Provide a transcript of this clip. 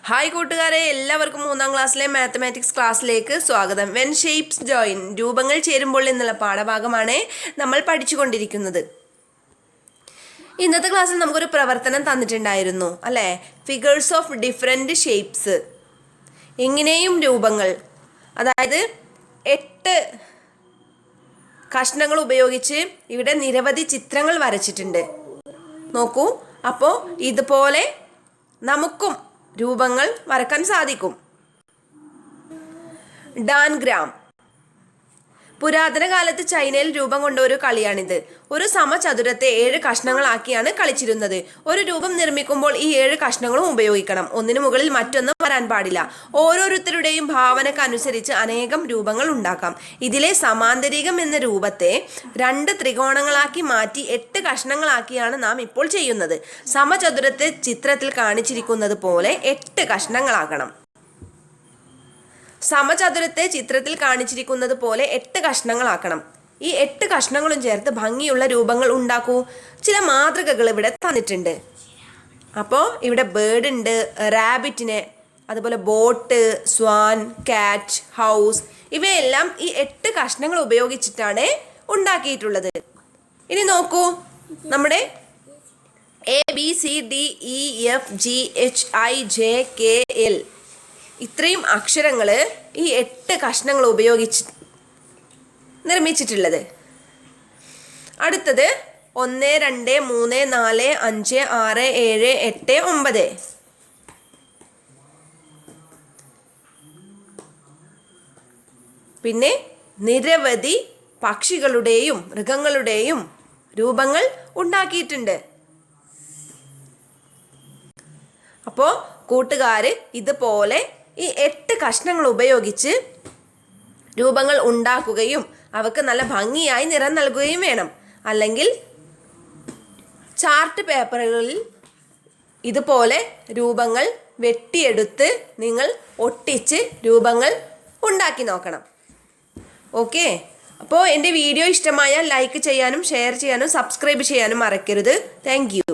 Hi കൂട്ടുകാരെ, എല്ലാവർക്കും 3ാം ക്ലാസ്സിലെ മാത്തമാറ്റിക്സ് ക്ലാസ്സിലേക്ക് സ്വാഗതം. വെൻ ഷേപ്സ് ജോയിൻ, രൂപങ്ങൾ ചേരുമ്പോൾ എന്നുള്ള പാഠഭാഗമാണ് നമ്മൾ പഠിച്ചുകൊണ്ടിരിക്കുന്നത്. ഇന്നത്തെ ക്ലാസ്സിൽ നമുക്കൊരു പ്രവർത്തനം തന്നിട്ടുണ്ടായിരുന്നു അല്ലേ? Figures of different shapes. ഇങ്ങനെയും രൂപങ്ങൾ, അതായത് 8 കഷ്ണങ്ങൾ ഉപയോഗിച്ച് ഇവിടെ നിരവധി ചിത്രങ്ങൾ വരച്ചിട്ടുണ്ട്. നോക്കൂ, അപ്പോൾ ഇതുപോലെ നമുക്കും രൂപങ്ങൾ വരക്കാൻ സാധിക്കും. ഡാൻഗ്രാം. പുരാതന കാലത്ത് ചൈനയിൽ രൂപം കൊണ്ട ഒരു കളിയാണിത്. ഒരു സമചതുരത്തെ 7 കഷ്ണങ്ങളാക്കിയാണ് കളിച്ചിരുന്നത്. ഒരു രൂപം നിർമ്മിക്കുമ്പോൾ ഈ 7 കഷ്ണങ്ങളും ഉപയോഗിക്കണം. ഒന്നിനു മുകളിൽ മറ്റൊന്നും വരാൻ പാടില്ല. ഓരോരുത്തരുടെയും ഭാവനക്കനുസരിച്ച് അനേകം രൂപങ്ങൾ ഉണ്ടാക്കാം. ഇതിലെ സമാന്തരികം എന്ന രൂപത്തെ 2 ത്രികോണങ്ങളാക്കി മാറ്റി 8 കഷ്ണങ്ങളാക്കിയാണ് നാം ഇപ്പോൾ ചെയ്യുന്നത്. സമചതുരത്തെ ചിത്രത്തിൽ കാണിച്ചിരിക്കുന്നത് പോലെ 8 കഷ്ണങ്ങളാക്കണം. സമചതുരത്തെ ചിത്രത്തിൽ കാണിച്ചിരിക്കുന്നത് പോലെ 8 കഷ്ണങ്ങളാക്കണം. ഈ 8 കഷ്ണങ്ങളും ചേർത്ത് ഭംഗിയുള്ള രൂപങ്ങൾ ഉണ്ടാക്കൂ. ചില മാതൃകകൾ ഇവിടെ തന്നിട്ടുണ്ട്. അപ്പോൾ ഇവിടെ ബേർഡ് ഉണ്ട്, റാബിറ്റിനെ, അതുപോലെ ബോട്ട്, സ്വാൻ, കാറ്റ്, ഹൗസ്, ഇവയെല്ലാം ഈ 8 കഷ്ണങ്ങൾ ഉപയോഗിച്ചിട്ടാണ് ഉണ്ടാക്കിയിട്ടുള്ളത്. ഇനി നോക്കൂ, നമ്മുടെ ABCDEFGHIJKL ഇത്രയും അക്ഷരങ്ങൾ ഈ 8 കഷ്ണങ്ങൾ ഉപയോഗിച്ച് നിർമ്മിച്ചിട്ടുള്ളത്. അടുത്തത് 1 2 3 4 5 6 7 8 9. പിന്നെ നിരവധി പക്ഷികളുടെയും മൃഗങ്ങളുടെയും രൂപങ്ങൾ ഉണ്ടാക്കിയിട്ടുണ്ട്. അപ്പോൾ കൂട്ടുകാർ ഇതുപോലെ ഈ 8 കഷ്ണങ്ങൾ ഉപയോഗിച്ച് രൂപങ്ങൾ ഉണ്ടാക്കുകയും അവക്ക് നല്ല ഭംഗിയായി നിറം നൽകുകയും വേണം. അല്ലെങ്കിൽ ചാർട്ട് പേപ്പറുകളിൽ ഇതുപോലെ രൂപങ്ങൾ വെട്ടിയെടുത്ത് നിങ്ങൾ ഒട്ടിച്ച് രൂപങ്ങൾ ഉണ്ടാക്കി നോക്കണം. ഓക്കെ, അപ്പോൾ എൻ്റെ വീഡിയോ ഇഷ്ടമായാൽ ലൈക്ക് ചെയ്യാനും ഷെയർ ചെയ്യാനും സബ്സ്ക്രൈബ് ചെയ്യാനും മറക്കരുത്. Thank you.